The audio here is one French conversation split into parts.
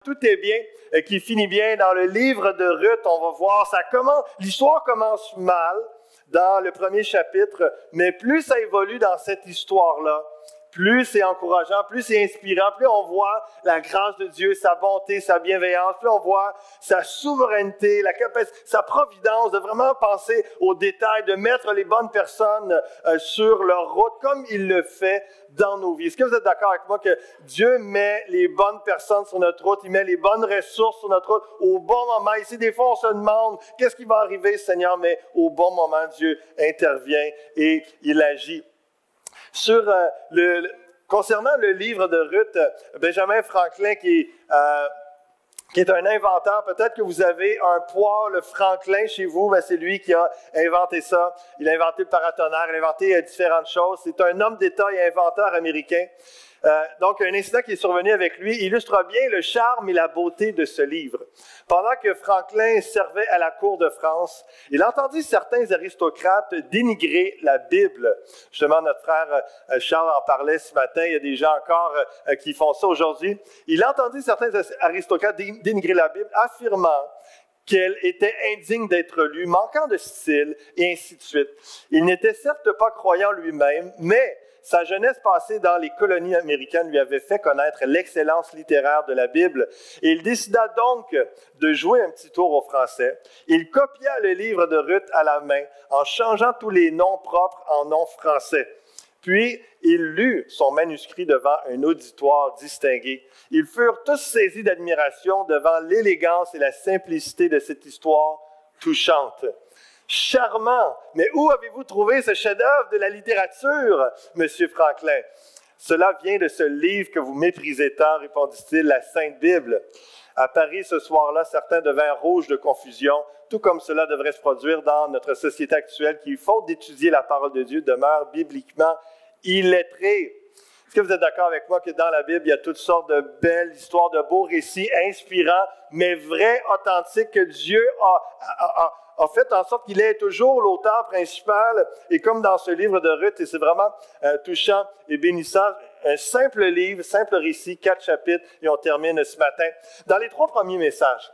tout est bien, qui finit bien. Dans le livre de Ruth, on va voir, l'histoire commence mal dans le premier chapitre, mais plus ça évolue dans cette histoire-là, plus c'est encourageant, plus c'est inspirant, plus on voit la grâce de Dieu, sa bonté, sa bienveillance, plus on voit sa souveraineté, sa providence, de vraiment penser aux détails, de mettre les bonnes personnes sur leur route, comme il le fait dans nos vies. Est-ce que vous êtes d'accord avec moi que Dieu met les bonnes personnes sur notre route, il met les bonnes ressources sur notre route au bon moment? Ici, des fois, on se demande, qu'est-ce qui va arriver, Seigneur? Mais au bon moment, Dieu intervient et il agit. Concernant le livre de Ruth, Benjamin Franklin, qui est un inventeur, peut-être que vous avez un poêle Franklin chez vous, c'est lui qui a inventé ça. Il a inventé le paratonnerre, il a inventé différentes choses. C'est un homme d'État et inventeur américain. Donc, un incident qui est survenu avec lui illustre bien le charme et la beauté de ce livre. Pendant que Franklin servait à la cour de France, il entendit certains aristocrates dénigrer la Bible. Justement, notre frère Charles en parlait ce matin. Il y a des gens encore qui font ça aujourd'hui. Il entendit certains aristocrates dénigrer la Bible, affirmant qu'elle était indigne d'être lue, manquant de style, et ainsi de suite. Il n'était certes pas croyant lui-même, mais sa jeunesse passée dans les colonies américaines lui avait fait connaître l'excellence littéraire de la Bible et il décida donc de jouer un petit tour au français. Il copia le livre de Ruth à la main en changeant tous les noms propres en noms français. Puis, il lut son manuscrit devant un auditoire distingué. Ils furent tous saisis d'admiration devant l'élégance et la simplicité de cette histoire touchante. Charmant! Mais où avez-vous trouvé ce chef-d'œuvre de la littérature, Monsieur Franklin? Cela vient de ce livre que vous méprisez tant, répondit-il, la Sainte Bible. À Paris, ce soir-là, certains devinrent rouges de confusion, tout comme cela devrait se produire dans notre société actuelle qui, faute d'étudier la parole de Dieu, demeure bibliquement illettrée. Est-ce que vous êtes d'accord avec moi que dans la Bible, il y a toutes sortes de belles histoires, de beaux récits inspirants, mais vrais, authentiques, que Dieu a fait en sorte qu'il est toujours l'auteur principal. Et comme dans ce livre de Ruth, et c'est vraiment touchant et bénissant, un simple livre, simple récit, 4 chapitres, et on termine ce matin. Dans les 3 premiers messages,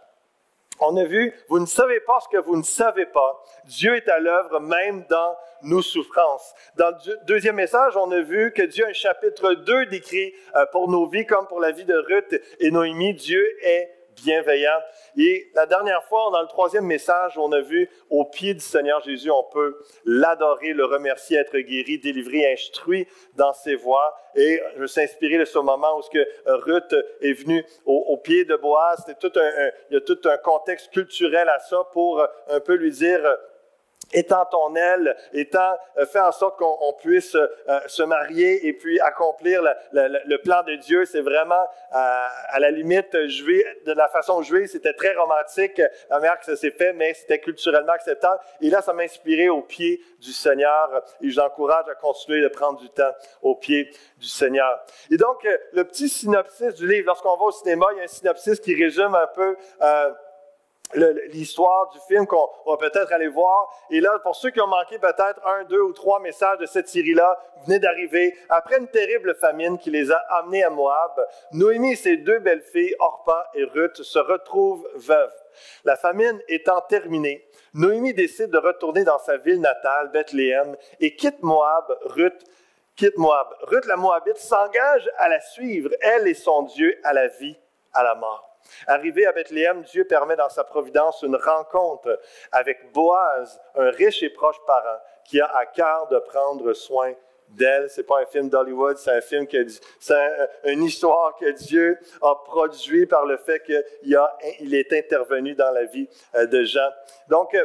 on a vu, vous ne savez pas ce que vous ne savez pas. Dieu est à l'œuvre même dans nos souffrances. Dans le deuxième message, on a vu que Dieu a un chapitre 2 décrit pour nos vies, comme pour la vie de Ruth et Noémie. Dieu est bienveillant. Et la dernière fois, dans le 3e message, on a vu au pied du Seigneur Jésus, on peut l'adorer, le remercier, être guéri, délivré, instruit dans ses voies. Et je me suis inspiré de ce moment où Ruth est venue au pied de Boaz. Il y a tout un contexte culturel à ça pour un peu lui dire: étends ton aile, fais en sorte qu'on puisse se marier et puis accomplir le plan de Dieu. C'est vraiment, à la limite, de la façon juive, c'était très romantique, la manière que ça s'est fait, mais c'était culturellement acceptable. Et là, ça m'a inspiré au pied du Seigneur et je vous encourage à continuer de prendre du temps au pied du Seigneur. Et donc, le petit synopsis du livre, lorsqu'on va au cinéma, il y a un synopsis qui résume un peu l'histoire du film qu'on va peut-être aller voir. Et là, pour ceux qui ont manqué peut-être 1, 2 ou 3 messages de cette série-là, venez d'arriver. Après une terrible famine qui les a amenés à Moab, Noémie et ses 2 belles-filles, Orpa et Ruth, se retrouvent veuves. La famine étant terminée, Noémie décide de retourner dans sa ville natale, Bethléem, et quitte Moab. Ruth, la Moabite, s'engage à la suivre, elle et son Dieu, à la vie, à la mort. Arrivé à Bethléem, Dieu permet dans sa providence une rencontre avec Boaz, un riche et proche parent qui a à cœur de prendre soin d'elle. Ce n'est pas un film d'Hollywood, c'est une histoire que Dieu a produit par le fait qu'il est intervenu dans la vie de gens. Donc,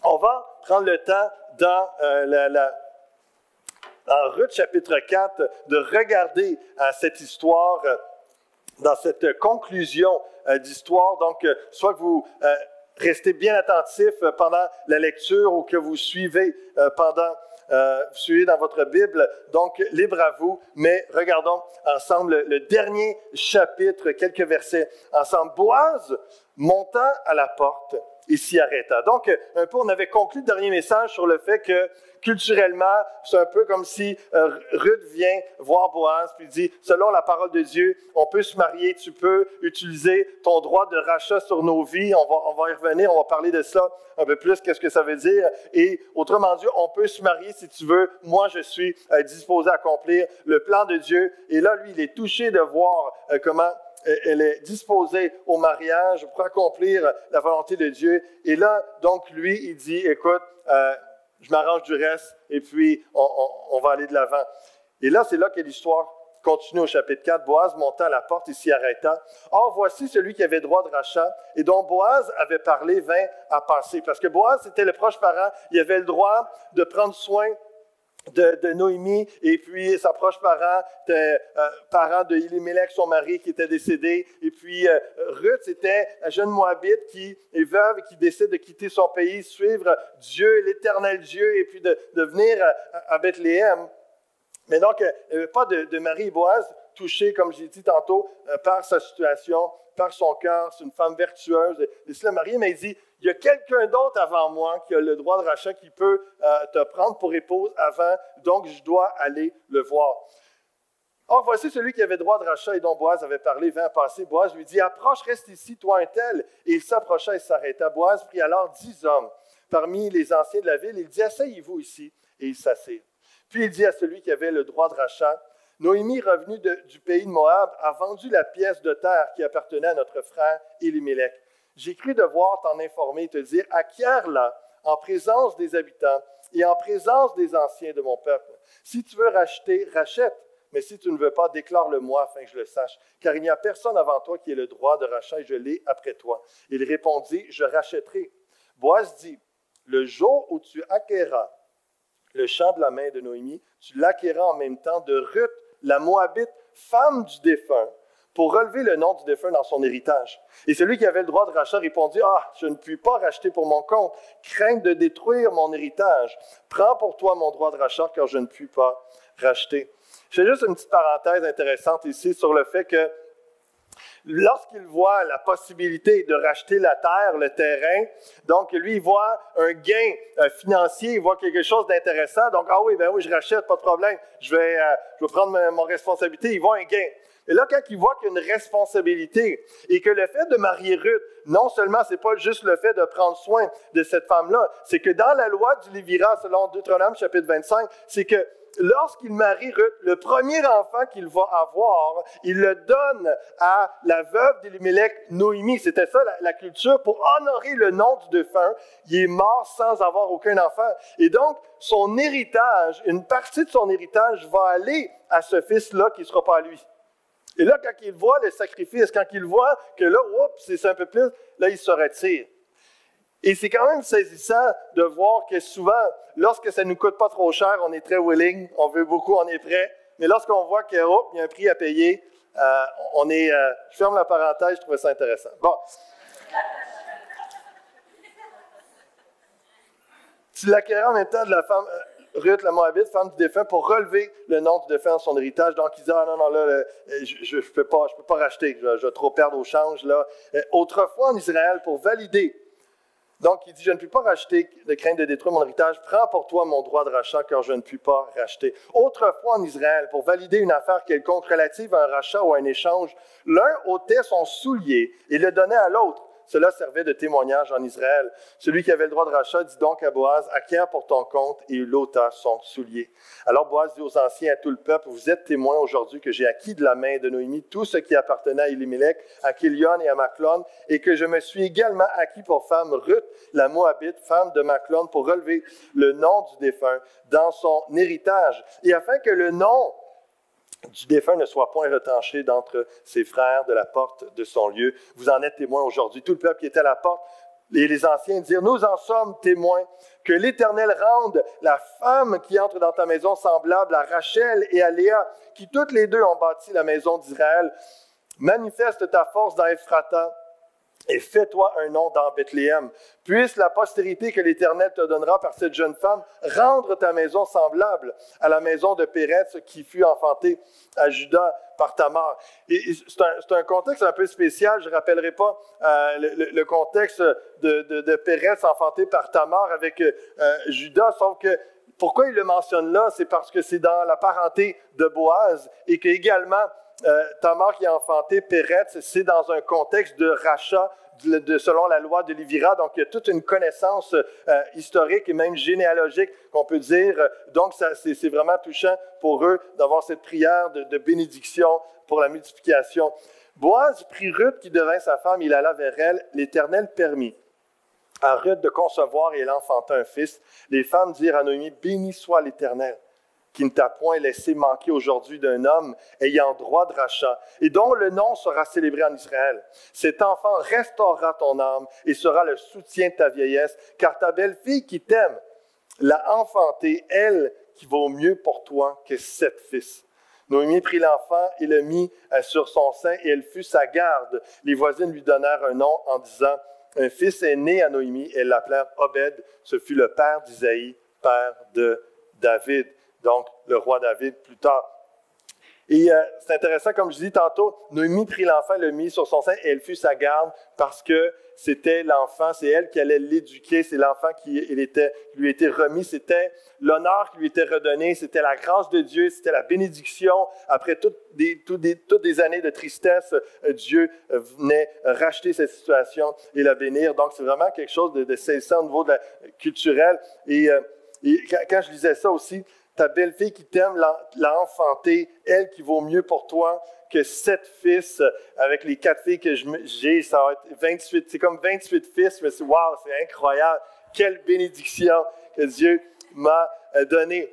on va prendre le temps dans en Ruth chapitre 4 de regarder cette histoire dans cette conclusion d'histoire. Donc, soit que vous restez bien attentifs pendant la lecture ou que vous suivez dans votre Bible. Donc, libre à vous. Mais regardons ensemble le dernier chapitre, quelques versets ensemble. Boaz, montant à la porte, et s'y arrêta. Donc, un peu, on avait conclu le dernier message sur le fait que culturellement, c'est un peu comme si Ruth vient voir Boaz, puis dit, selon la parole de Dieu, on peut se marier, tu peux utiliser ton droit de rachat sur nos vies. On va y revenir, on va parler de ça un peu plus, qu'est-ce que ça veut dire. Et autrement dit, on peut se marier si tu veux. Moi, je suis disposé à accomplir le plan de Dieu. Et là, lui, il est touché de voir comment elle est disposée au mariage pour accomplir la volonté de Dieu. Et là, donc, lui, il dit, écoute, je m'arrange du reste et puis on va aller de l'avant. Et là, c'est là que l'histoire continue au chapitre 4. Boaz monta à la porte et s'y arrêta. Or, voici celui qui avait droit de rachat et dont Boaz avait parlé vint à passer. Parce que Boaz, c'était le proche parent. Il avait le droit de prendre soin de Noémie, et puis sa proche parent était parent de Elimelech, son mari qui était décédé, et puis Ruth, c'était la jeune Moabite qui est veuve et qui décide de quitter son pays, suivre Dieu, l'éternel Dieu, et puis de venir à Bethléem. Mais donc, il n'y avait pas de mari. Boaz, touché, comme j'ai dit tantôt, par sa situation, par son cœur, c'est une femme vertueuse, de se marier, mais il dit, il y a quelqu'un d'autre avant moi qui a le droit de rachat, qui peut te prendre pour épouse avant, donc je dois aller le voir. Or, voici celui qui avait droit de rachat et dont Boaz avait parlé, vint passer. Boaz lui dit, approche, reste ici, toi un tel. Et il s'approcha et s'arrêta. Boaz prit alors 10 hommes parmi les anciens de la ville. Il dit, asseyez-vous ici. Et ils s'assirent. Puis il dit à celui qui avait le droit de rachat, Noémie, revenue du pays de Moab, a vendu la pièce de terre qui appartenait à notre frère Elimelech. J'ai cru devoir t'en informer et te dire, acquiers-la en présence des habitants et en présence des anciens de mon peuple. Si tu veux racheter, rachète, mais si tu ne veux pas, déclare-le-moi afin que je le sache, car il n'y a personne avant toi qui ait le droit de rachat et je l'ai après toi. Il répondit, je rachèterai. Boaz dit, le jour où tu acquerras le champ de la main de Noémie, tu l'acquerras en même temps de Ruth, la Moabite, femme du défunt, pour relever le nom du défunt dans son héritage. Et celui qui avait le droit de rachat répondit, « Ah, je ne puis pas racheter pour mon compte, crainte de détruire mon héritage. Prends pour toi mon droit de rachat, car je ne puis pas racheter. » Je fais juste une petite parenthèse intéressante ici sur le fait que lorsqu'il voit la possibilité de racheter la terre, le terrain, donc lui, il voit un gain financier, il voit quelque chose d'intéressant. Donc, ah oui, ben oui, je rachète, pas de problème, je vais prendre mon responsabilité, il voit un gain. Et là, quand il voit qu'il y a une responsabilité et que le fait de marier Ruth, non seulement ce n'est pas juste le fait de prendre soin de cette femme-là, c'est que dans la loi du Lévirat, selon Deutéronome chapitre 25, c'est que lorsqu'il marie Ruth, le premier enfant qu'il va avoir, il le donne à la veuve d'Elimelech, Noémie. C'était ça la culture, pour honorer le nom du défunt. Il est mort sans avoir aucun enfant. Et donc, son héritage, une partie de son héritage va aller à ce fils-là qui ne sera pas à lui. Et là, quand il voit le sacrifice, quand il voit que là, oups, c'est un peu plus, là, il se retire. Et c'est quand même saisissant de voir que souvent, lorsque ça ne nous coûte pas trop cher, on est très willing, on veut beaucoup, on est prêt. Mais lorsqu'on voit qu'il y a un prix à payer, je ferme la parenthèse, je trouvais ça intéressant. Bon. Tu l'acquérais en même temps de la femme, Ruth, la Moabite, femme du défunt, pour relever le nom du défunt dans son héritage. Donc, il dit, ah non, là, je ne peux pas racheter, je vais trop perdre au change, là. Autrefois en Israël, pour valider. Donc, il dit, je ne puis pas racheter de crainte de détruire mon héritage. Prends pour toi mon droit de rachat, car je ne puis pas racheter. Autrefois en Israël, pour valider une affaire quelconque relative à un rachat ou à un échange, l'un ôtait son soulier et le donnait à l'autre. Cela servait de témoignage en Israël. Celui qui avait le droit de rachat dit donc à Boaz, acquiert pour ton compte, et il ôta son soulier. Alors Boaz dit aux anciens, à tout le peuple, vous êtes témoins aujourd'hui que j'ai acquis de la main de Noémie tout ce qui appartenait à Elimelech, à Kilion et à Machlon, et que je me suis également acquis pour femme Ruth, la Moabite, femme de Machlon, pour relever le nom du défunt dans son héritage, et afin que le nom du défunt ne soit point retranché d'entre ses frères de la porte de son lieu. Vous en êtes témoins aujourd'hui. Tout le peuple qui était à la porte, et les anciens dirent, nous en sommes témoins, que l'Éternel rende la femme qui entre dans ta maison semblable à Rachel et à Léa, qui toutes les deux ont bâti la maison d'Israël. Manifeste ta force dans Ephrata et fais-toi un nom dans Bethléem. Puisse la postérité que l'Éternel te donnera par cette jeune femme rendre ta maison semblable à la maison de Pérez qui fut enfantée à Juda par Tamar. Et c'est un contexte un peu spécial. Je ne rappellerai pas le contexte de Pérez enfanté par Tamar avec Juda, sauf que pourquoi il le mentionne là, c'est parce que c'est dans la parenté de Boaz et qu'également Tamar qui a enfanté Pérez, c'est dans un contexte de rachat selon la loi de Lévira. Donc, il y a toute une connaissance historique et même généalogique qu'on peut dire. Donc, c'est vraiment touchant pour eux d'avoir cette prière de bénédiction pour la multiplication. Boaz prit Ruth qui devint sa femme, il alla vers elle. L'Éternel permit à Ruth de concevoir et elle enfanta un fils. Les femmes dirent à Noémie, « Béni soit l'Éternel, qui ne t'a point laissé manquer aujourd'hui d'un homme ayant droit de rachat, et dont le nom sera célébré en Israël. Cet enfant restaurera ton âme et sera le soutien de ta vieillesse, car ta belle-fille qui t'aime l'a enfantée, elle qui vaut mieux pour toi que 7 fils. » Noémie prit l'enfant et le mit sur son sein, et elle fut sa garde. Les voisines lui donnèrent un nom en disant, « Un fils est né à Noémie, elles l'appelèrent Obed, ce fut le père d'Isaïe, père de David. » Donc, le roi David plus tard. Et c'est intéressant, comme je dis tantôt, Noémie prit l'enfant, le mit sur son sein et elle fut sa garde parce que c'était l'enfant, c'est elle qui allait l'éduquer, c'est l'enfant qui lui était remis, c'était l'honneur qui lui était redonné, c'était la grâce de Dieu, c'était la bénédiction. Après toutes des années de tristesse, Dieu venait racheter cette situation et la bénir. Donc, c'est vraiment quelque chose de saisissant au niveau culturel. Et quand je lisais ça aussi, ta belle-fille qui t'aime l'a enfantée, elle qui vaut mieux pour toi que 7 fils. Avec les 4 filles que j'ai, ça va être 28. C'est comme 28 fils, mais wow, c'est incroyable. Quelle bénédiction que Dieu m'a donnée.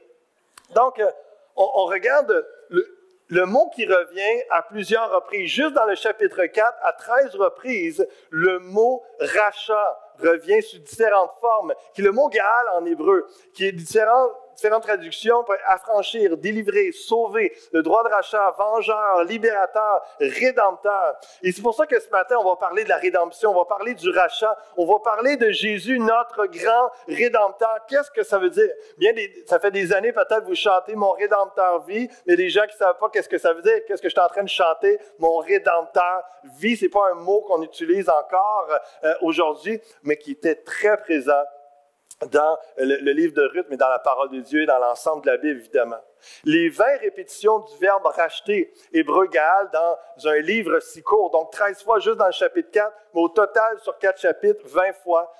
Donc, on regarde le mot qui revient à plusieurs reprises. Juste dans le chapitre 4, à 13 reprises, le mot rachat revient sous différentes formes, qui est le mot Gaal en hébreu, qui est différentes traductions pour affranchir, délivrer, sauver, le droit de rachat, vengeur, libérateur, rédempteur. Et c'est pour ça que ce matin, on va parler de la rédemption, on va parler du rachat, on va parler de Jésus, notre grand rédempteur. Qu'est-ce que ça veut dire? Ça fait des années, peut-être, vous chantez « Mon rédempteur vit », mais des gens qui ne savent pas qu'est-ce que ça veut dire. Qu'est-ce que je suis en train de chanter? « Mon rédempteur vit », ce n'est pas un mot qu'on utilise encore aujourd'hui, mais qui était très présent dans le livre de Ruth, mais dans la parole de Dieu et dans l'ensemble de la Bible, évidemment. Les 20 répétitions du verbe racheter, hébreu Gaal, dans un livre si court, donc 13 fois juste dans le chapitre 4, mais au total sur 4 chapitres, 20 fois,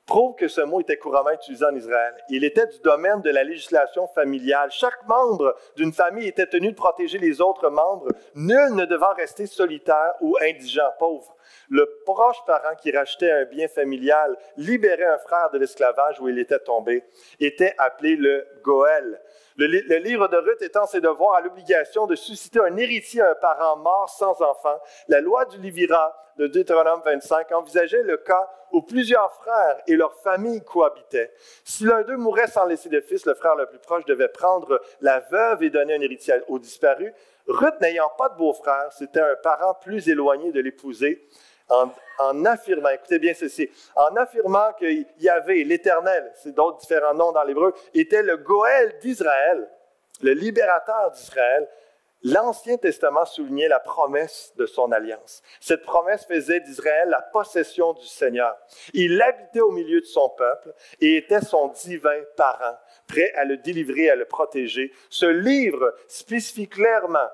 prouve que ce mot était couramment utilisé en Israël. Il était du domaine de la législation familiale. Chaque membre d'une famille était tenu de protéger les autres membres, nul ne devant rester solitaire ou indigent, pauvre. Le proche parent qui rachetait un bien familial, libérait un frère de l'esclavage où il était tombé, était appelé le Goël. Le livre de Ruth étant ses devoirs à l'obligation de susciter un héritier à un parent mort sans enfant, la loi du Lévira de Deutéronome 25 envisageait le cas où plusieurs frères et leurs familles cohabitaient. Si l'un d'eux mourait sans laisser de fils, le frère le plus proche devait prendre la veuve et donner un héritier au disparu. Ruth, n'ayant pas de beau-frère, c'était un parent plus éloigné de l'épouser, en affirmant, écoutez bien ceci, en affirmant qu'il y avait l'Éternel, c'est d'autres différents noms dans l'hébreu, était le Goël d'Israël, le libérateur d'Israël. L'Ancien Testament soulignait la promesse de son alliance. Cette promesse faisait d'Israël la possession du Seigneur. Il habitait au milieu de son peuple et était son divin parent, prêt à le délivrer, à le protéger. Ce livre spécifie clairement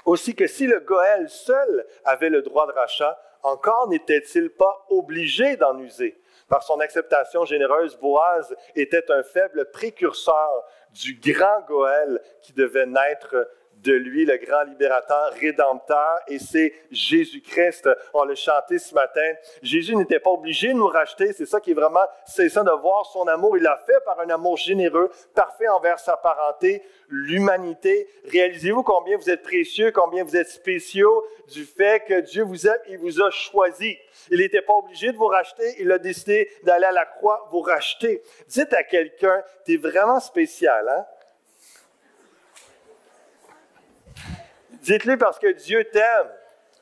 aussi que si le Goël seul avait le droit de rachat, encore n'était-il pas obligé d'en user. Par son acceptation généreuse, Boaz était un faible précurseur du grand Goël qui devait naître de lui, le grand libérateur, rédempteur, et c'est Jésus-Christ. On l'a chanté ce matin. Jésus n'était pas obligé de nous racheter. C'est ça qui est vraiment saisissant de voir son amour. Il l'a fait par un amour généreux, parfait envers sa parenté, l'humanité. Réalisez-vous combien vous êtes précieux, combien vous êtes spéciaux du fait que Dieu vous aime, il vous a choisi. Il n'était pas obligé de vous racheter. Il a décidé d'aller à la croix vous racheter. Dites à quelqu'un, tu es vraiment spécial, hein? Dites-le parce que Dieu t'aime.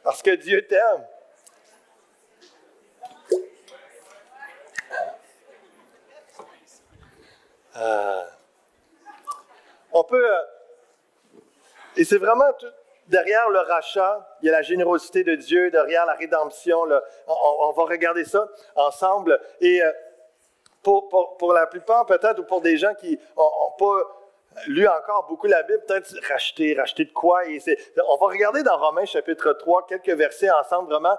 Parce que Dieu t'aime. On peut... et c'est vraiment... Derrière le rachat, il y a la générosité de Dieu, derrière la rédemption. Là, on va regarder ça ensemble. Et pour la plupart, peut-être, ou pour des gens qui n'ont pas lu encore beaucoup la Bible, peut-être racheter de quoi. On va regarder dans Romains chapitre 3 quelques versets ensemble, vraiment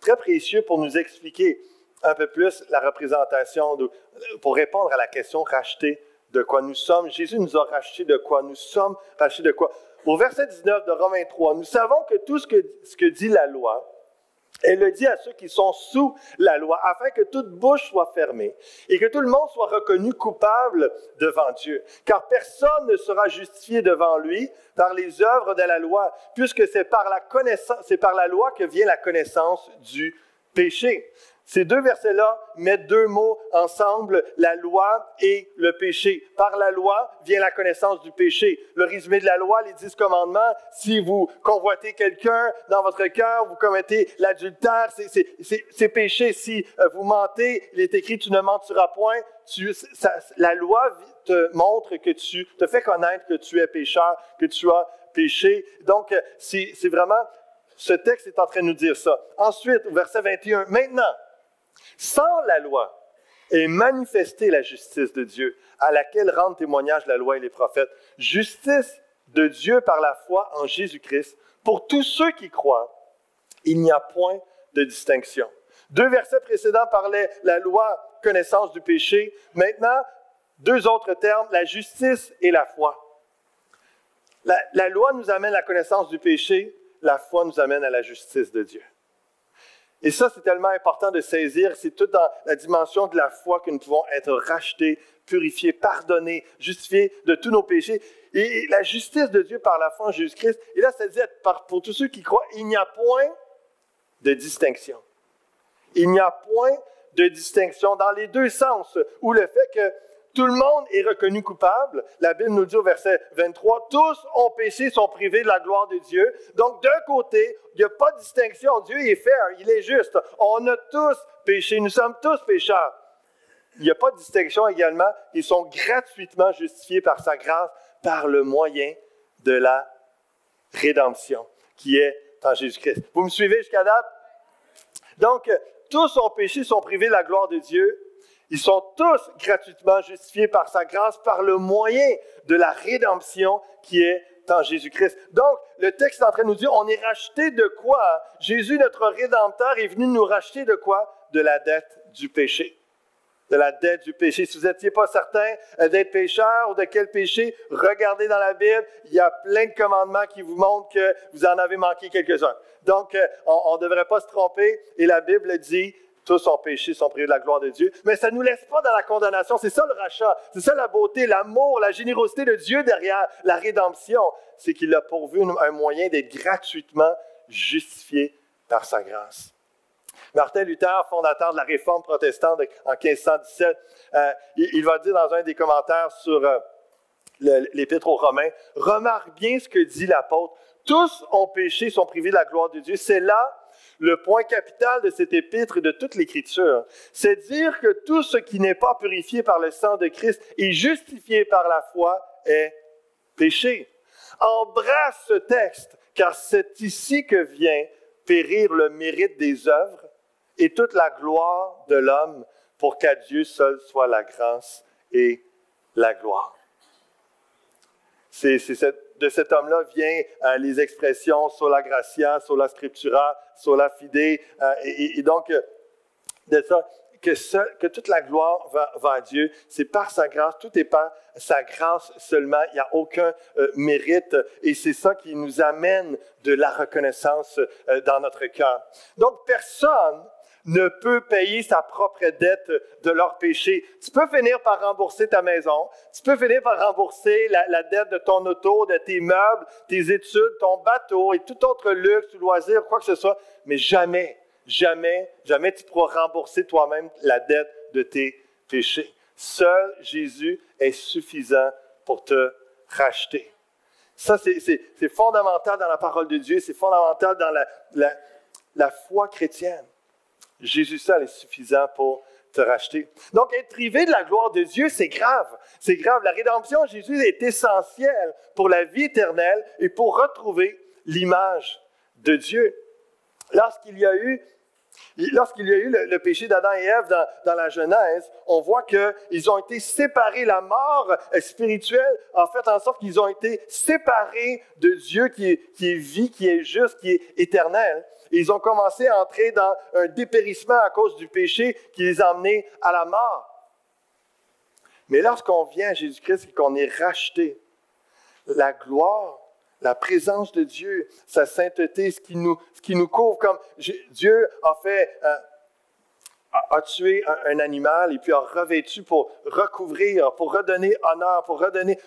très précieux pour nous expliquer un peu plus la représentation, pour répondre à la question racheter de quoi nous sommes. Jésus nous a racheté de quoi? Nous sommes rachetés de quoi? Au verset 19 de Romains 3, nous savons que tout ce que dit la loi, elle le dit à ceux qui sont sous la loi, afin que toute bouche soit fermée et que tout le monde soit reconnu coupable devant Dieu. Car personne ne sera justifié devant lui par les œuvres de la loi, puisque c'est par la loi que vient la connaissance du péché. Ces deux versets-là mettent deux mots ensemble, la loi et le péché. Par la loi vient la connaissance du péché. Le résumé de la loi, les 10 commandements, si vous convoitez quelqu'un dans votre cœur, vous commettez l'adultère, c'est péché. Si vous mentez, il est écrit, tu ne mentiras point. La loi te montre que te fait connaître que tu es pécheur, que tu as péché. Donc, c'est vraiment, ce texte est en train de nous dire ça. Ensuite, au verset 21, maintenant, sans la loi est manifestée la justice de Dieu, à laquelle rendent témoignage la loi et les prophètes. Justice de Dieu par la foi en Jésus-Christ. Pour tous ceux qui croient, il n'y a point de distinction. 2 versets précédents parlaient la loi, connaissance du péché. Maintenant, 2 autres termes, la justice et la foi. La loi nous amène à la connaissance du péché, la foi nous amène à la justice de Dieu. Et ça, c'est tellement important de saisir, c'est tout dans la dimension de la foi que nous pouvons être rachetés, purifiés, pardonnés, justifiés de tous nos péchés. Et la justice de Dieu par la foi en Jésus-Christ, et là, ça dit, pour tous ceux qui croient, il n'y a point de distinction. Il n'y a point de distinction dans les deux sens, où le fait que tout le monde est reconnu coupable. La Bible nous dit au verset 23, « Tous ont péché, sont privés de la gloire de Dieu. » Donc, d'un côté, il n'y a pas de distinction. Dieu est fair, il est juste. On a tous péché, nous sommes tous pécheurs. Il n'y a pas de distinction également. Ils sont gratuitement justifiés par sa grâce, par le moyen de la rédemption, qui est en Jésus-Christ. Vous me suivez jusqu'à date? Donc, tous ont péché, sont privés de la gloire de Dieu. Ils sont tous gratuitement justifiés par sa grâce, par le moyen de la rédemption qui est en Jésus-Christ. Donc, le texte est en train de nous dire, on est racheté de quoi? Jésus, notre Rédempteur, est venu nous racheter de quoi? De la dette du péché. De la dette du péché. Si vous n'étiez pas certain d'être pécheur ou de quel péché, regardez dans la Bible, il y a plein de commandements qui vous montrent que vous en avez manqué quelques-uns. Donc, on ne devrait pas se tromper, et la Bible dit, tous ont péché, sont privés de la gloire de Dieu. Mais ça ne nous laisse pas dans la condamnation. C'est ça le rachat. C'est ça la beauté, l'amour, la générosité de Dieu derrière la rédemption. C'est qu'il a pourvu un moyen d'être gratuitement justifié par sa grâce. Martin Luther, fondateur de la Réforme protestante en 1517, il va dire dans un des commentaires sur l'Épître aux Romains, « Remarque bien ce que dit l'apôtre. Tous ont péché, sont privés de la gloire de Dieu. » C'est là le point capital de cet épître et de toute l'Écriture. C'est dire que tout ce qui n'est pas purifié par le sang de Christ et justifié par la foi est péché. Embrasse ce texte, car c'est ici que vient périr le mérite des œuvres et toute la gloire de l'homme, pour qu'à Dieu seul soit la grâce et la gloire. De cet homme-là viennent les expressions sola gratia, sola scriptura, sola fide, et donc de ça, que toute la gloire va à Dieu. C'est par sa grâce, tout est par sa grâce seulement. Il n'y a aucun mérite, et c'est ça qui nous amène de la reconnaissance dans notre cœur. Donc, personne ne peut payer sa propre dette de leur péché. Tu peux finir par rembourser ta maison, tu peux finir par rembourser la dette de ton auto, de tes meubles, tes études, ton bateau et tout autre luxe, loisir, quoi que ce soit, mais jamais tu pourras rembourser toi-même la dette de tes péchés. Seul Jésus est suffisant pour te racheter. Ça, c'est fondamental dans la parole de Dieu, c'est fondamental dans la foi chrétienne. Jésus seul est suffisant pour te racheter. Donc, être privé de la gloire de Dieu, c'est grave. C'est grave. La rédemption en Jésus est essentielle pour la vie éternelle et pour retrouver l'image de Dieu. Lorsqu'il y a eu le péché d'Adam et Ève dans la Genèse, on voit qu'ils ont été séparés. La mort spirituelle a fait en sorte qu'ils ont été séparés de Dieu qui est vie, qui est juste, qui est éternel. Et ils ont commencé à entrer dans un dépérissement à cause du péché qui les a emmenés à la mort. Mais lorsqu'on vient à Jésus-Christ et qu'on est racheté, la gloire, la présence de Dieu, sa sainteté, ce qui nous couvre, comme Dieu a tué un animal et puis a revêtu pour recouvrir, pour redonner honneur,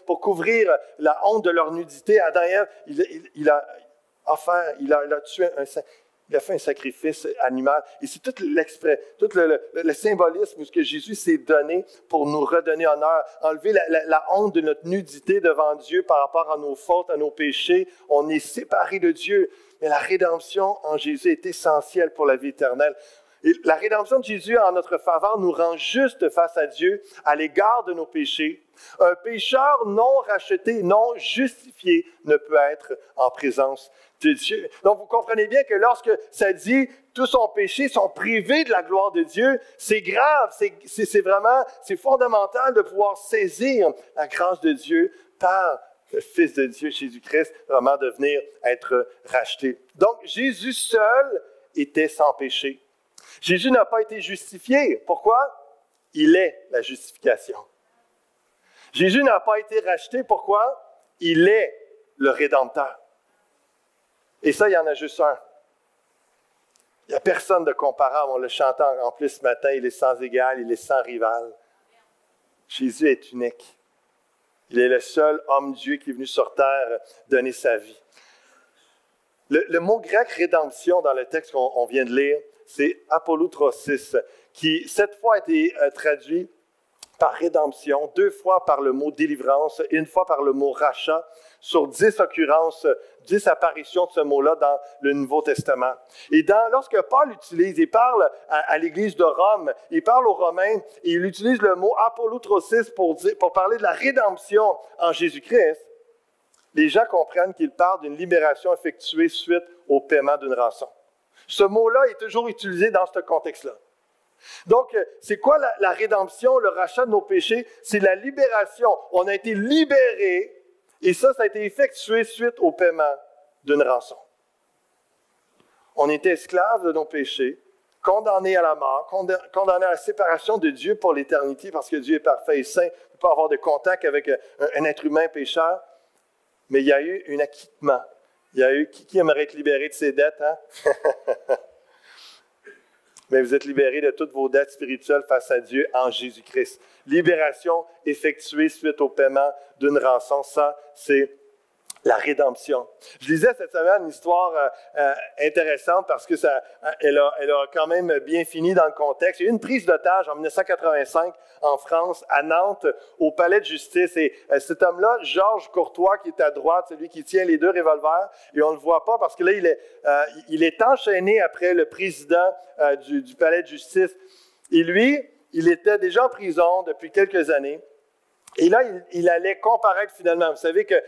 pour couvrir la honte de leur nudité. Adam et Ève, il a fait un sacrifice animal. Et c'est tout le symbolisme que Jésus s'est donné pour nous redonner honneur, enlever la honte de notre nudité devant Dieu par rapport à nos fautes, à nos péchés. On est séparés de Dieu. Mais la rédemption en Jésus est essentielle pour la vie éternelle. Et la rédemption de Jésus en notre faveur nous rend juste face à Dieu à l'égard de nos péchés. Un pécheur non racheté, non justifié ne peut être en présence de Dieu. Donc, vous comprenez bien que lorsque ça dit « tous ont péché, sont privés de la gloire de Dieu », c'est grave, c'est fondamental de pouvoir saisir la grâce de Dieu par le Fils de Dieu, Jésus-Christ, vraiment de venir être racheté. Donc, Jésus seul était sans péché. Jésus n'a pas été justifié. Pourquoi? Il est la justification. Jésus n'a pas été racheté. Pourquoi? Il est le Rédempteur. Et ça, il y en a juste un. Il n'y a personne de comparable. On le chantait en plus ce matin. Il est sans égal, il est sans rival. Jésus est unique. Il est le seul homme-Dieu qui est venu sur terre donner sa vie. Le mot grec « rédemption » dans le texte qu'on vient de lire, c'est « apolutrosis », qui cette fois a été traduit par rédemption, 2 fois par le mot délivrance, 1 fois par le mot rachat, sur 10 occurrences, 10 apparitions de ce mot-là dans le Nouveau Testament. Et lorsque Paul l'utilise, il parle à l'Église de Rome, il parle aux Romains, et il utilise le mot apolutrosis pour parler de la rédemption en Jésus-Christ. Les gens comprennent qu'il parle d'une libération effectuée suite au paiement d'une rançon. Ce mot-là est toujours utilisé dans ce contexte-là. Donc, c'est quoi la rédemption, le rachat de nos péchés? C'est la libération. On a été libérés et ça a été effectué suite au paiement d'une rançon. On était esclaves de nos péchés, condamnés à la mort, condamnés à la séparation de Dieu pour l'éternité parce que Dieu est parfait et saint. On ne peut pas avoir de contact avec un être humain pécheur. Mais il y a eu un acquittement. Il y a eu qui aimerait être libéré de ses dettes, hein? Mais vous êtes libérés de toutes vos dettes spirituelles face à Dieu en Jésus-Christ. Libération effectuée suite au paiement d'une rançon, ça, c'est la rédemption. Je lisais cette semaine une histoire intéressante parce que elle a quand même bien fini dans le contexte. Il y a eu une prise d'otage en 1985 en France, à Nantes, au palais de justice. Et cet homme-là, Georges Courtois, qui est à droite, celui qui tient les 2 revolvers, et on ne le voit pas parce que là, il est enchaîné après le président du palais de justice. Et lui, il était déjà en prison depuis quelques années. Et là, il allait comparaître finalement. Vous savez qu'un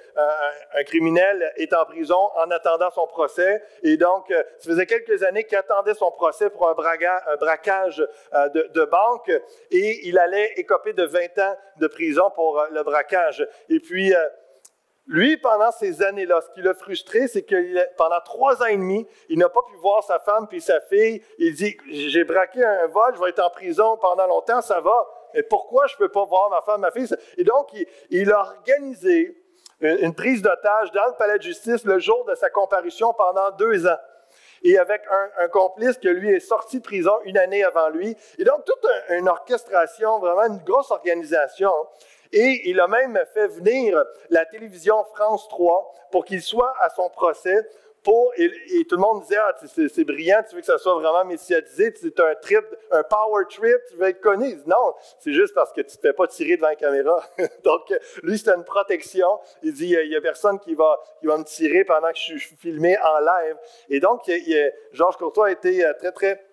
criminel est en prison en attendant son procès. Et donc, ça faisait quelques années qu'il attendait son procès pour un braquage de banque. Et il allait écoper de 20 ans de prison pour le braquage. Et puis, lui, pendant ces années-là, ce qui l'a frustré, c'est que pendant 3 ans et demi, il n'a pas pu voir sa femme puis sa fille. Il dit, j'ai braqué un vol, je vais être en prison pendant longtemps, ça va. Mais pourquoi je ne peux pas voir ma femme, ma fille? Et donc, il a organisé une prise d'otage dans le palais de justice le jour de sa comparution pendant 2 ans. Et avec un complice qui, lui, est sorti de prison 1 année avant lui. Et donc, toute une orchestration, vraiment une grosse organisation. Et il a même fait venir la télévision France 3 pour qu'il soit à son procès. Et tout le monde disait, c'est brillant, tu veux que ça soit vraiment médiatisé, c'est un trip, un power trip, tu veux être connu. Il dit, non, c'est juste parce que tu ne te fais pas tirer devant la caméra. Donc, lui, c'était une protection. Il dit, il n'y a personne qui va me tirer pendant que je suis filmé en live. Et donc, Georges Courtois a été très, très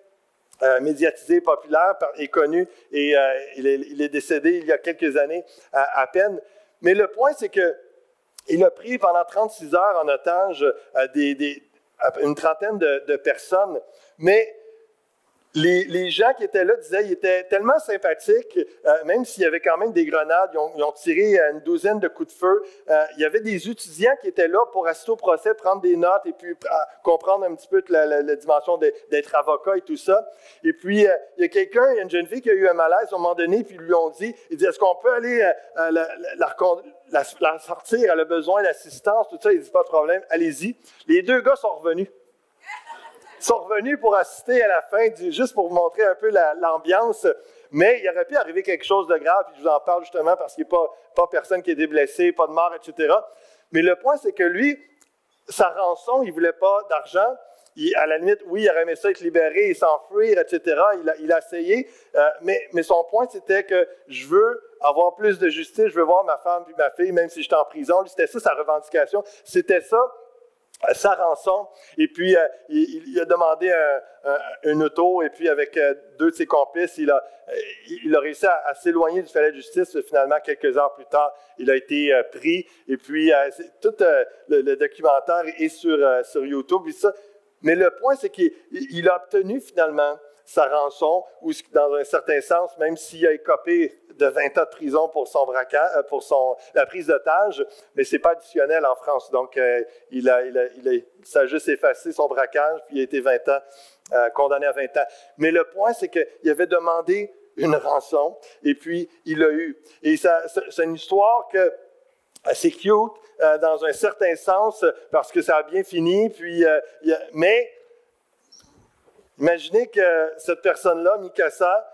médiatisé, populaire et connu, et il est décédé il y a quelques années à peine. Mais le point, c'est qu'il a pris pendant 36 heures en otage une trentaine de personnes, mais les gens qui étaient là disaient qu'il était tellement sympathique, même s'il y avait quand même des grenades, ils ont tiré une douzaine de coups de feu. Il y avait des étudiants qui étaient là pour assister au procès, prendre des notes et puis comprendre un petit peu la dimension d'être avocat et tout ça. Et puis, il y a une jeune fille qui a eu un malaise à un moment donné, puis ils lui ont dit, est-ce qu'on peut aller la sortir, elle a besoin d'assistance, tout ça. Il dit, pas de problème, allez-y. Les deux gars sont revenus. Ils sont revenus pour assister à la fin, juste pour vous montrer un peu l'ambiance. Mais il aurait pu arriver quelque chose de grave, puis je vous en parle justement parce qu'il n'y a pas personne qui a été blessé, pas de mort, etc. Mais le point, c'est que lui, sa rançon, il ne voulait pas d'argent. À la limite, oui, il aurait aimé ça être libéré et s'enfuir, etc. Il a essayé. Mais son point, c'était que je veux avoir plus de justice, je veux voir ma femme puis ma fille, même si j'étais en prison. Lui, c'était ça sa revendication. C'était ça sa rançon, et puis il a demandé une auto, et puis avec deux de ses complices, il a réussi à s'éloigner du palais de justice. Finalement, quelques heures plus tard, il a été pris, et puis tout le documentaire est sur YouTube, et ça. Mais le point, c'est qu'il a obtenu finalement sa rançon, ou dans un certain sens, même s'il a écopé de 20 ans de prison pour son braquage, la prise d'otage, mais ce n'est pas additionnel en France. Donc, ça a juste effacé son braquage, puis il a été 20 ans, condamné à 20 ans. Mais le point, c'est qu'il avait demandé une rançon, et puis il l'a eu. Et c'est une histoire assez cute, dans un certain sens, parce que ça a bien fini, puis, mais imaginez que cette personne-là, Mikasa,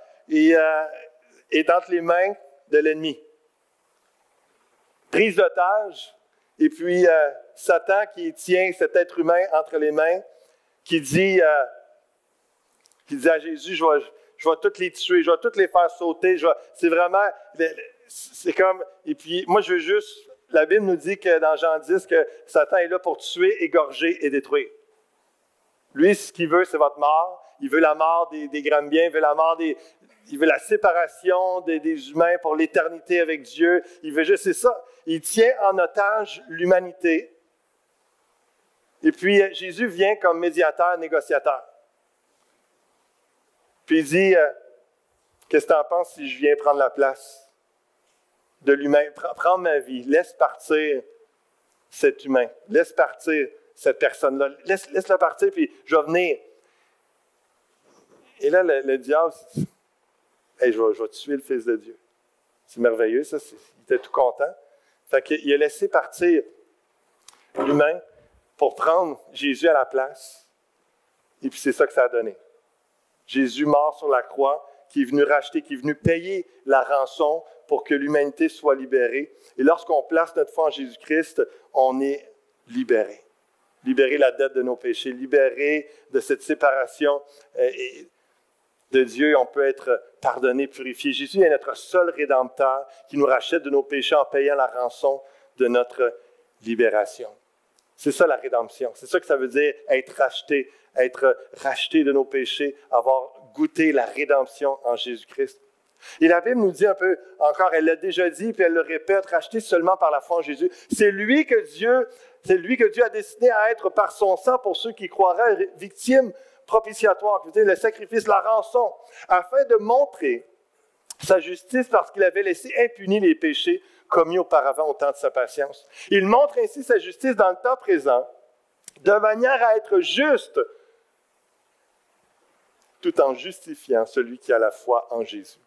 est entre les mains de l'ennemi. Prise d'otage, et puis Satan qui tient cet être humain entre les mains, qui dit à Jésus, je vais toutes les tuer, je vais toutes les faire sauter, c'est vraiment, c'est comme, et puis moi je veux juste, la Bible nous dit que dans Jean 10, que Satan est là pour tuer, égorger et détruire. Lui, ce qu'il veut, c'est votre mort. Il veut la mort des Grambiens, il veut la séparation des humains pour l'éternité avec Dieu. Il veut juste, c'est ça. Il tient en otage l'humanité. Et puis, Jésus vient comme médiateur, négociateur. Puis il dit, qu'est-ce que tu en penses si je viens prendre la place de l'humain? Prends ma vie, laisse partir cet humain, laisse partir cette personne-là, laisse-la partir, puis je vais venir. Et là, le diable, hey, je vais tuer le Fils de Dieu. C'est merveilleux, ça. Il était tout content. Fait qu'il a laissé partir l'humain pour prendre Jésus à la place. Et puis c'est ça que ça a donné. Jésus mort sur la croix, qui est venu racheter, qui est venu payer la rançon pour que l'humanité soit libérée. Et lorsqu'on place notre foi en Jésus-Christ, on est libéré. Libérer la dette de nos péchés, libérer de cette séparation de Dieu, on peut être pardonné, purifié. Jésus est notre seul rédempteur qui nous rachète de nos péchés en payant la rançon de notre libération. C'est ça la rédemption. C'est ça que ça veut dire être racheté de nos péchés, avoir goûté la rédemption en Jésus-Christ. Et la Bible nous dit un peu encore, elle l'a déjà dit, puis elle le répète, racheté seulement par la foi en Jésus. C'est lui que Dieu a destiné à être par son sang pour ceux qui croiraient, victime propitiatoire, le sacrifice, la rançon, afin de montrer sa justice parce qu'il avait laissé impunis les péchés commis auparavant au temps de sa patience. Il montre ainsi sa justice dans le temps présent, de manière à être juste, tout en justifiant celui qui a la foi en Jésus.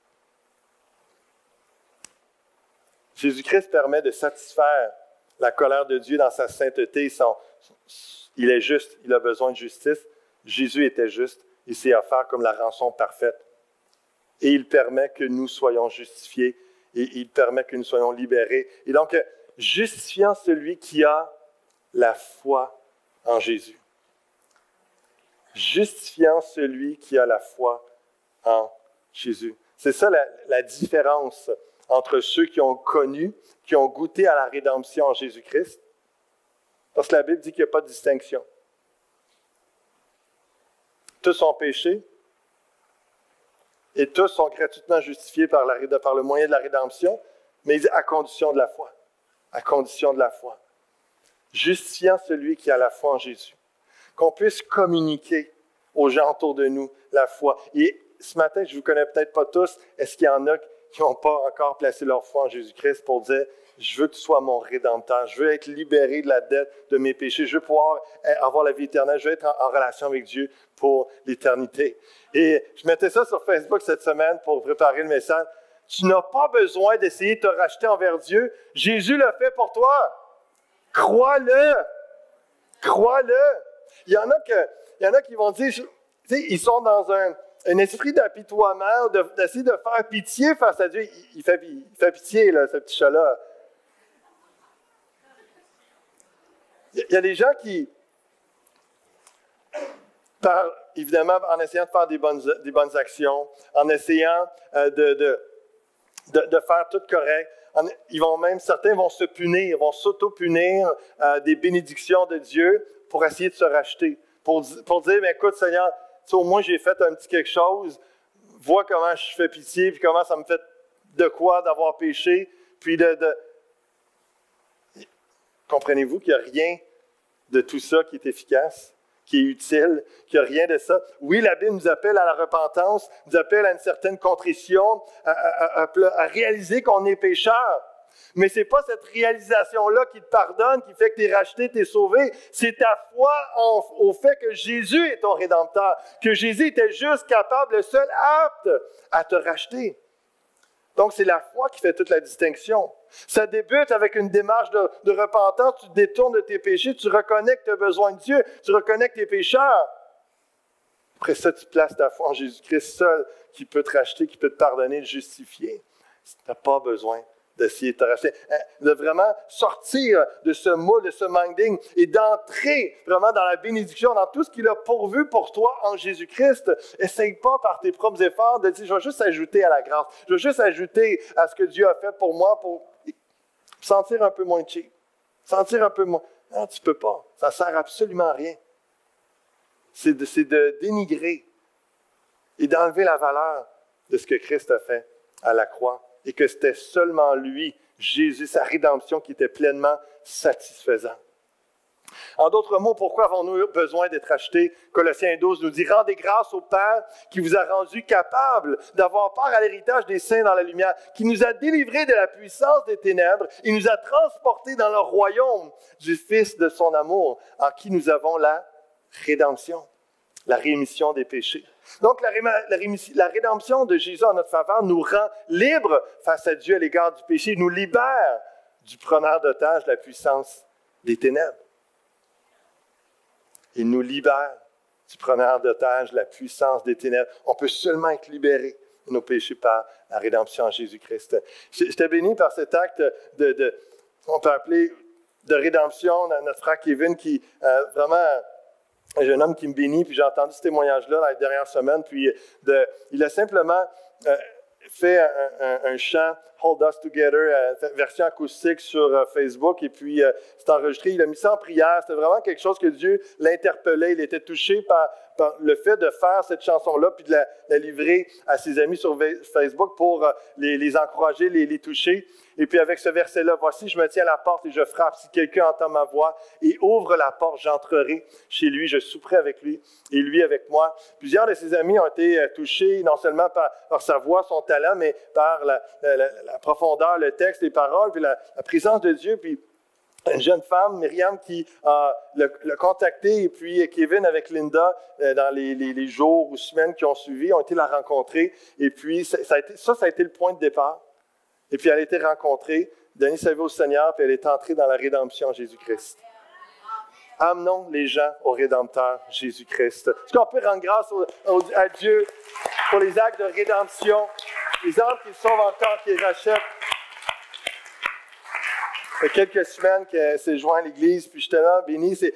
Jésus-Christ permet de satisfaire la colère de Dieu dans sa sainteté. Il est juste, il a besoin de justice. Jésus était juste, il s'est offert comme la rançon parfaite. Et il permet que nous soyons justifiés et il permet que nous soyons libérés. Et donc, justifiant celui qui a la foi en Jésus. Justifiant celui qui a la foi en Jésus. C'est ça la différence entre ceux qui ont connu, qui ont goûté à la rédemption en Jésus-Christ. Parce que la Bible dit qu'il n'y a pas de distinction. Tous ont péché Et tous sont gratuitement justifiés par le moyen de la rédemption, mais il dit à condition de la foi. À condition de la foi. Justifiant celui qui a la foi en Jésus. Qu'on puisse communiquer aux gens autour de nous la foi. Et ce matin, je ne vous connais peut-être pas tous, est-ce qu'il y en a qui n'ont pas encore placé leur foi en Jésus-Christ pour dire « Je veux que tu sois mon Rédempteur, je veux être libéré de la dette de mes péchés, je veux pouvoir avoir la vie éternelle, je veux être en relation avec Dieu pour l'éternité. » Et je mettais ça sur Facebook cette semaine pour préparer le message. Tu n'as pas besoin d'essayer de te racheter envers Dieu. Jésus l'a fait pour toi. Crois-le. Crois-le. Il y en a qui vont dire, tu sais, ils sont dans un esprit d'apitoiement, d'essayer de faire pitié face à Dieu. Il fait pitié, là, ce petit chat-là. Il y a des gens qui, évidemment, en essayant de faire des bonnes actions, en essayant de faire tout correct, certains vont se punir, vont s'auto-punir des bénédictions de Dieu pour essayer de se racheter. Pour dire, mais écoute, Seigneur, au moins j'ai fait un petit quelque chose, vois comment je fais pitié, puis comment ça me fait de quoi d'avoir péché, puis Comprenez-vous qu'il n'y a rien de tout ça qui est efficace, qui est utile, qu'il n'y a rien de ça. Oui, la Bible nous appelle à la repentance, nous appelle à une certaine contrition, à réaliser qu'on est pécheur. Mais ce n'est pas cette réalisation-là qui te pardonne, qui fait que tu es racheté, tu es sauvé. C'est ta foi au fait que Jésus est ton Rédempteur, que Jésus était juste capable, le seul apte à te racheter. Donc, c'est la foi qui fait toute la distinction. Ça débute avec une démarche de repentance, tu te détournes de tes péchés, tu reconnais que tu as besoin de Dieu, tu reconnais que tu es pécheur. Après ça, tu places ta foi en Jésus-Christ seul, qui peut te racheter, qui peut te pardonner, te justifier. Tu n'as pas besoin d'essayer de te racheter, de vraiment sortir de ce moule, de ce minding et d'entrer vraiment dans la bénédiction, dans tout ce qu'il a pourvu pour toi en Jésus-Christ. Essaye pas par tes propres efforts de dire, je vais juste ajouter à la grâce, je vais juste ajouter à ce que Dieu a fait pour moi pour sentir un peu moins cheap, sentir un peu moins... Non, tu ne peux pas. Ça ne sert absolument à rien. C'est de dénigrer et d'enlever la valeur de ce que Christ a fait à la croix. Et que c'était seulement lui, Jésus, sa rédemption, qui était pleinement satisfaisant. En d'autres mots, pourquoi avons-nous besoin d'être rachetés? Colossiens 12 nous dit, « Rendez grâce au Père qui vous a rendus capables d'avoir part à l'héritage des saints dans la lumière, qui nous a délivrés de la puissance des ténèbres et nous a transportés dans le royaume du Fils de son amour, en qui nous avons la rédemption, la rémission des péchés. » Donc, la rédemption de Jésus en notre faveur nous rend libres face à Dieu à l'égard du péché, nous libère du preneur d'otage de la puissance des ténèbres. Il nous libère du preneur d'otage de la puissance des ténèbres. On peut seulement être libéré de nos péchés par la rédemption en Jésus-Christ. J'étais béni par cet acte on peut appeler de rédemption, notre frère Kevin qui vraiment... un jeune homme qui me bénit, puis j'ai entendu ce témoignage-là dans les dernières semaines, puis il a simplement fait un chant « Hold Us Together », version acoustique sur Facebook, et puis c'est enregistré, il a mis ça en prière, c'était vraiment quelque chose que Dieu l'interpellait, il était touché par le fait de faire cette chanson-là, puis de la livrer à ses amis sur Facebook pour les encourager, les toucher. Et puis avec ce verset-là, « Voici, je me tiens à la porte et je frappe. Si quelqu'un entend ma voix et ouvre la porte, j'entrerai chez lui, je souperai avec lui et lui avec moi. » Plusieurs de ses amis ont été touchés non seulement par sa voix, son talent, mais par la profondeur, le texte, les paroles, puis la présence de Dieu. Puis une jeune femme, Myriam, qui l'a contacté, et puis Kevin avec Linda, dans les jours ou semaines qui ont suivi, ont été la rencontrer. Et puis ça a été le point de départ. Et puis, elle a été rencontrée, donnée sa vie au Seigneur, puis elle est entrée dans la rédemption en Jésus-Christ. Amenons les gens au Rédempteur Jésus-Christ. Est-ce qu'on peut rendre grâce à Dieu pour les actes de rédemption, les âmes qui sauvent encore, qui les rachètent? Il y a quelques semaines qu'elle s'est joint à l'Église, puis j'étais là, béni. C'est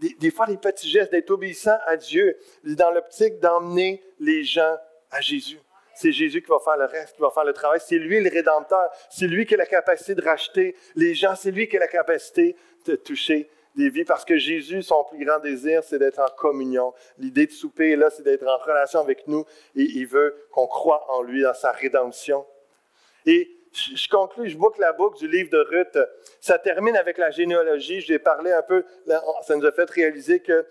des fois des petits gestes d'être obéissant à Dieu, dans l'optique d'emmener les gens à Jésus. C'est Jésus qui va faire le reste, qui va faire le travail. C'est lui le Rédempteur. C'est lui qui a la capacité de racheter les gens. C'est lui qui a la capacité de toucher des vies, parce que Jésus, son plus grand désir, c'est d'être en communion. L'idée de souper, là, c'est d'être en relation avec nous, et il veut qu'on croie en lui, dans sa rédemption. Et je conclue, je boucle la boucle du livre de Ruth. Ça termine avec la généalogie. Je l'ai parlé un peu, ça nous a fait réaliser que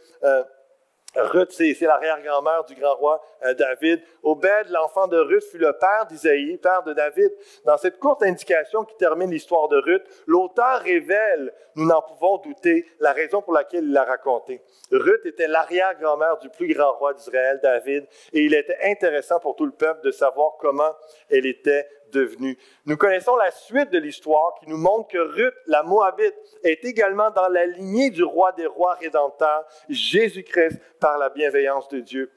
Ruth, c'est l'arrière-grand-mère du grand roi David. Obed, l'enfant de Ruth, fut le père d'Isaïe, père de David. Dans cette courte indication qui termine l'histoire de Ruth, l'auteur révèle, nous n'en pouvons douter, la raison pour laquelle il l'a raconté. Ruth était l'arrière-grand-mère du plus grand roi d'Israël, David, et il était intéressant pour tout le peuple de savoir comment elle était devenue. Nous connaissons la suite de l'histoire qui nous montre que Ruth, la Moabite, est également dans la lignée du roi des rois rédempteur, Jésus-Christ, par la bienveillance de Dieu.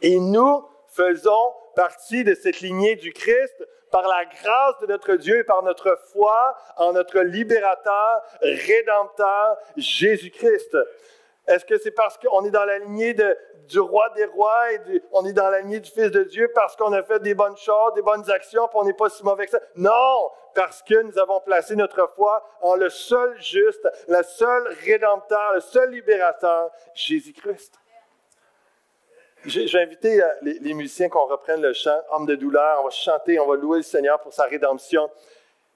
Et nous faisons partie de cette lignée du Christ par la grâce de notre Dieu et par notre foi en notre libérateur, rédempteur, Jésus-Christ. Est-ce que c'est parce qu'on est dans la lignée du roi des rois et on est dans la lignée du Fils de Dieu parce qu'on a fait des bonnes choses, des bonnes actions, puis on n'est pas si mauvais que ça? Non! Parce que nous avons placé notre foi en le seul juste, le seul rédempteur, le seul libérateur, Jésus-Christ. Je vais inviter les musiciens qu'on reprenne le chant, Homme de douleur. On va chanter, on va louer le Seigneur pour sa rédemption.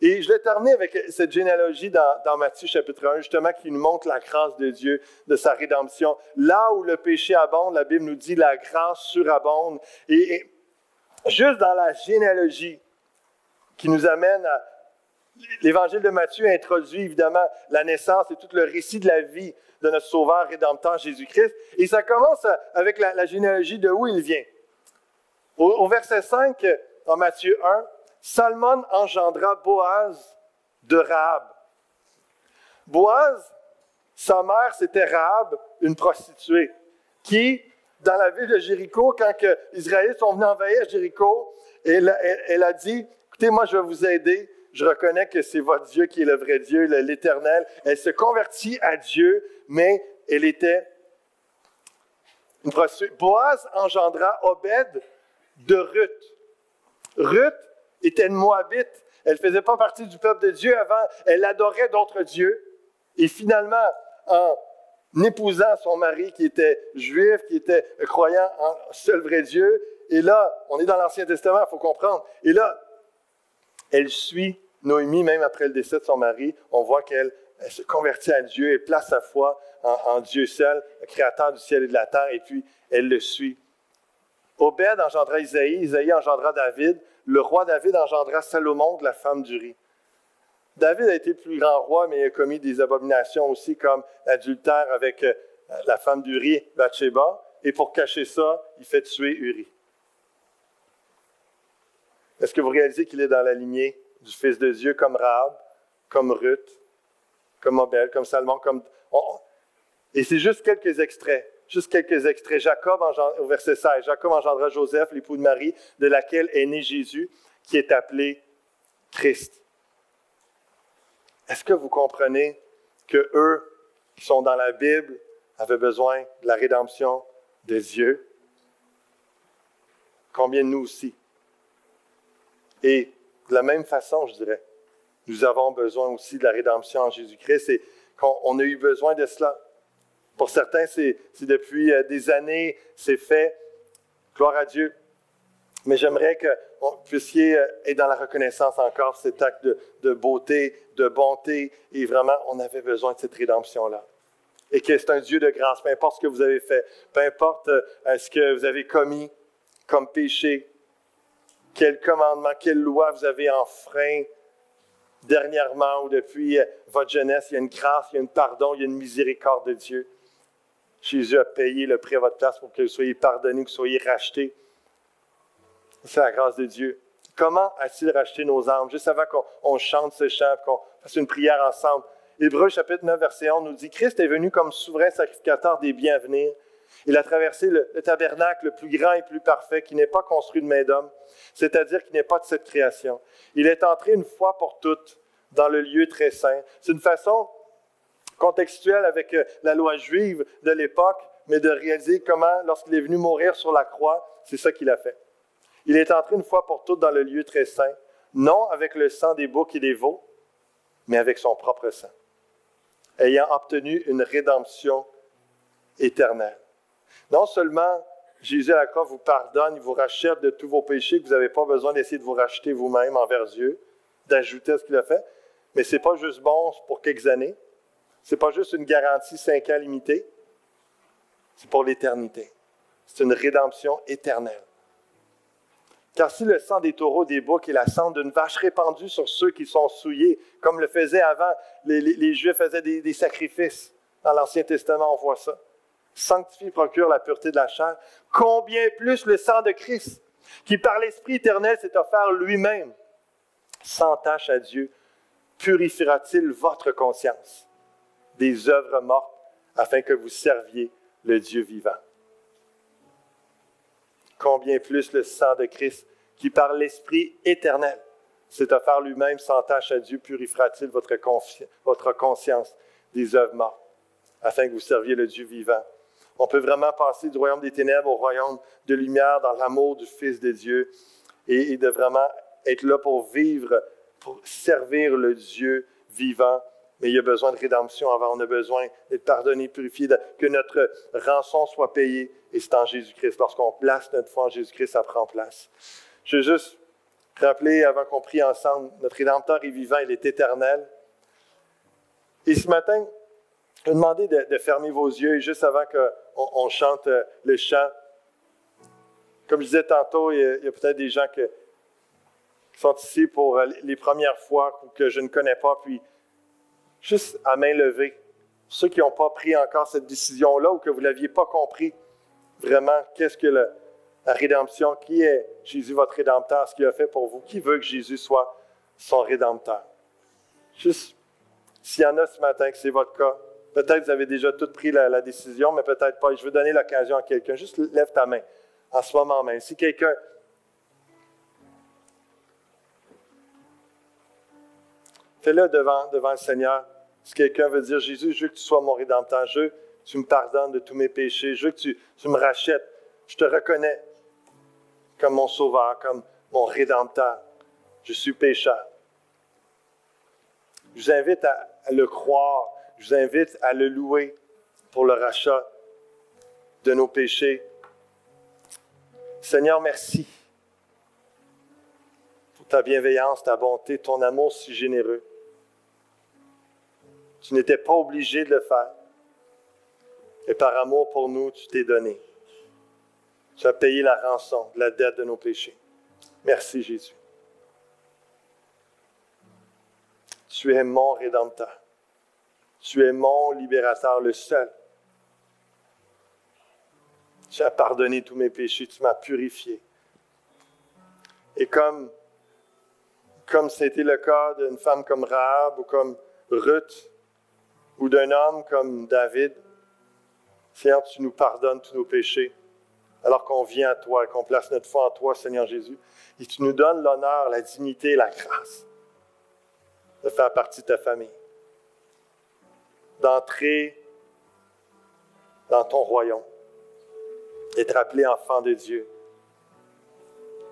Et je vais terminer avec cette généalogie dans Matthieu chapitre 1, justement, qui nous montre la grâce de Dieu, de sa rédemption. Là où le péché abonde, la Bible nous dit la grâce surabonde. Et juste dans la généalogie qui nous amène à... L'Évangile de Matthieu introduit évidemment la naissance et tout le récit de la vie de notre Sauveur rédempteur Jésus-Christ. Et ça commence avec la généalogie de où il vient. Au verset 5, en Matthieu 1, Salmon engendra Boaz de Rahab. Boaz, sa mère, c'était Rahab, une prostituée, qui, dans la ville de Jéricho, quand les Israélites sont venus envahir Jéricho, elle a dit, écoutez, moi je vais vous aider, je reconnais que c'est votre Dieu qui est le vrai Dieu, l'Éternel. Elle se convertit à Dieu, mais elle était une prostituée. Boaz engendra Obed de Ruth. Ruth était une Moabite. Elle ne faisait pas partie du peuple de Dieu avant. Elle adorait d'autres dieux. Et finalement, en épousant son mari qui était juif, qui était croyant en seul vrai Dieu, et là, on est dans l'Ancien Testament, il faut comprendre. Et là, elle suit Noémie, même après le décès de son mari. On voit qu'elle se convertit à Dieu, elle place sa foi en Dieu seul, le créateur du ciel et de la terre, et puis elle le suit. Obed engendra Isaïe, Isaïe engendra David, le roi David engendra Salomon de la femme d'Uri. David a été le plus grand roi, mais il a commis des abominations aussi, comme l'adultère avec la femme d'Uri, Bathsheba, et pour cacher ça, il fait tuer Uri. Est-ce que vous réalisez qu'il est dans la lignée du Fils de Dieu, comme Rahab, comme Ruth, comme Obed, comme Salomon, Et c'est juste quelques extraits. Jacob, au verset 16, Jacob engendra Joseph, l'époux de Marie, de laquelle est né Jésus, qui est appelé Christ. Est-ce que vous comprenez que eux, qui sont dans la Bible, avaient besoin de la rédemption de Dieu? Combien de nous aussi? Et de la même façon, je dirais, nous avons besoin aussi de la rédemption en Jésus-Christ et qu'on a eu besoin de cela. Pour certains, c'est depuis des années, c'est fait. Gloire à Dieu. Mais j'aimerais que vous puissiez être dans la reconnaissance encore, cet acte de beauté, de bonté. Et vraiment, on avait besoin de cette rédemption-là. Et que c'est un Dieu de grâce, peu importe ce que vous avez fait, peu importe ce que vous avez commis comme péché, quel commandement, quelle loi vous avez enfreint dernièrement ou depuis votre jeunesse, il y a une grâce, il y a un pardon, il y a une miséricorde de Dieu. Jésus a payé le prix à votre place pour que vous soyez pardonnés, que vous soyez rachetés. C'est la grâce de Dieu. Comment a-t-il racheté nos âmes? Juste avant qu'on chante ce chant, qu'on fasse une prière ensemble. Hébreux chapitre 9, verset 11 nous dit « Christ est venu comme souverain sacrificateur des biens à venir. Il a traversé le tabernacle le plus grand et plus parfait qui n'est pas construit de main d'homme, c'est-à-dire qui n'est pas de cette création. Il est entré une fois pour toutes dans le lieu très saint. » C'est une façon contextuelle avec la loi juive de l'époque, mais de réaliser comment, lorsqu'il est venu mourir sur la croix, c'est ça qu'il a fait. Il est entré une fois pour toutes dans le lieu très saint, non avec le sang des boucs et des veaux, mais avec son propre sang. ayant obtenu une rédemption éternelle. Non seulement Jésus à la croix vous pardonne, il vous rachète de tous vos péchés, que vous n'avez pas besoin d'essayer de vous racheter vous-même envers Dieu, d'ajouter à ce qu'il a fait, mais ce n'est pas juste bon pour quelques années, ce n'est pas juste une garantie 5 ans limitée, c'est pour l'éternité. C'est une rédemption éternelle. Car si le sang des taureaux, des boucs et la cendre d'une vache répandue sur ceux qui sont souillés, comme le faisaient avant, les Juifs faisaient des sacrifices. Dans l'Ancien Testament, on voit ça. Sanctifie, procure la pureté de la chair. Combien plus le sang de Christ, qui par l'Esprit éternel s'est offert lui-même, sans tache à Dieu, purifiera-t-il votre conscience des œuvres mortes, afin que vous serviez le Dieu vivant. Combien plus le sang de Christ, qui par l'Esprit éternel s'est offert lui-même sans tache à Dieu, purifiera-t-il votre conscience des œuvres mortes, afin que vous serviez le Dieu vivant. On peut vraiment passer du royaume des ténèbres au royaume de lumière dans l'amour du Fils de Dieu et de vraiment être là pour vivre, pour servir le Dieu vivant. Mais il y a besoin de rédemption avant. On a besoin d'être pardonné, purifié, que notre rançon soit payée. Et c'est en Jésus-Christ. Lorsqu'on place notre foi en Jésus-Christ, ça prend place. Je veux juste rappeler, avant qu'on prie ensemble, notre Rédempteur est vivant, il est éternel. Et ce matin, je vais demander de fermer vos yeux, juste avant qu'on chante le chant. Comme je disais tantôt, il y a peut-être des gens qui sont ici pour les premières fois ou que je ne connais pas, puis juste à main levée, ceux qui n'ont pas pris encore cette décision-là ou que vous ne l'aviez pas compris, vraiment, qu'est-ce que la rédemption, qui est Jésus votre Rédempteur, ce qu'il a fait pour vous, qui veut que Jésus soit son Rédempteur? Juste, s'il y en a ce matin que c'est votre cas, peut-être que vous avez déjà tous pris la décision, mais peut-être pas. Je veux donner l'occasion à quelqu'un. Juste lève ta main, en ce moment même. Si quelqu'un... Fais-le devant le Seigneur. Si quelqu'un veut dire, Jésus, je veux que tu sois mon Rédempteur, je veux que tu me pardonnes de tous mes péchés, je veux que tu me rachètes. Je te reconnais comme mon Sauveur, comme mon Rédempteur. Je suis pécheur. Je vous invite à le croire. Je vous invite à le louer pour le rachat de nos péchés. Seigneur, merci pour ta bienveillance, ta bonté, ton amour si généreux. Tu n'étais pas obligé de le faire. Et par amour pour nous, tu t'es donné. Tu as payé la rançon de la dette de nos péchés. Merci, Jésus. Tu es mon Rédempteur. Tu es mon libérateur, le seul. Tu as pardonné tous mes péchés, tu m'as purifié. Et comme c'était le cas d'une femme comme Rahab ou comme Ruth, ou d'un homme comme David, Seigneur, tu nous pardonnes tous nos péchés, alors qu'on vient à toi et qu'on place notre foi en toi, Seigneur Jésus. Et tu nous donnes l'honneur, la dignité, la grâce de faire partie de ta famille, d'entrer dans ton royaume, d'être appelé enfant de Dieu,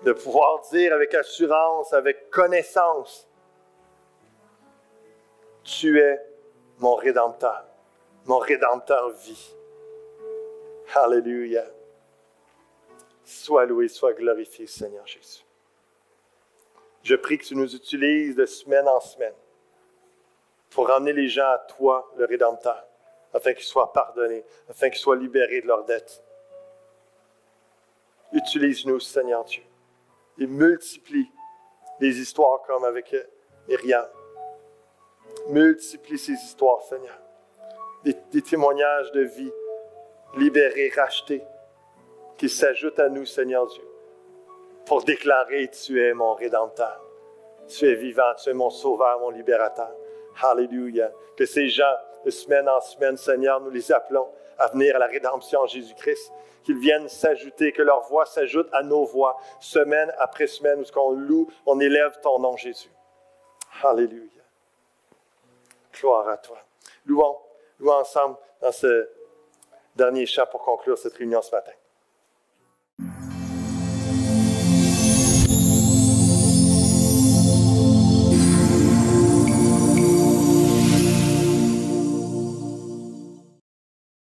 de pouvoir dire avec assurance, avec connaissance, tu es mon Rédempteur vit. Alléluia. Sois loué, sois glorifié, Seigneur Jésus. Je prie que tu nous utilises de semaine en semaine pour ramener les gens à toi, le Rédempteur, afin qu'ils soient pardonnés, afin qu'ils soient libérés de leurs dettes. Utilise-nous, Seigneur Dieu, et multiplie les histoires comme avec Myriam. Multiplie ces histoires, Seigneur. Des témoignages de vie libérés, rachetés, qui s'ajoutent à nous, Seigneur Dieu, pour déclarer « Tu es mon Rédempteur, tu es vivant, tu es mon Sauveur, mon Libérateur. » Alléluia. Que ces gens, de semaine en semaine, Seigneur, nous les appelons à venir à la rédemption en Jésus-Christ, qu'ils viennent s'ajouter, que leur voix s'ajoute à nos voix, semaine après semaine, où on loue, on élève ton nom, Jésus. Alléluia. Gloire à toi. Louons ensemble dans ce dernier chant pour conclure cette réunion ce matin.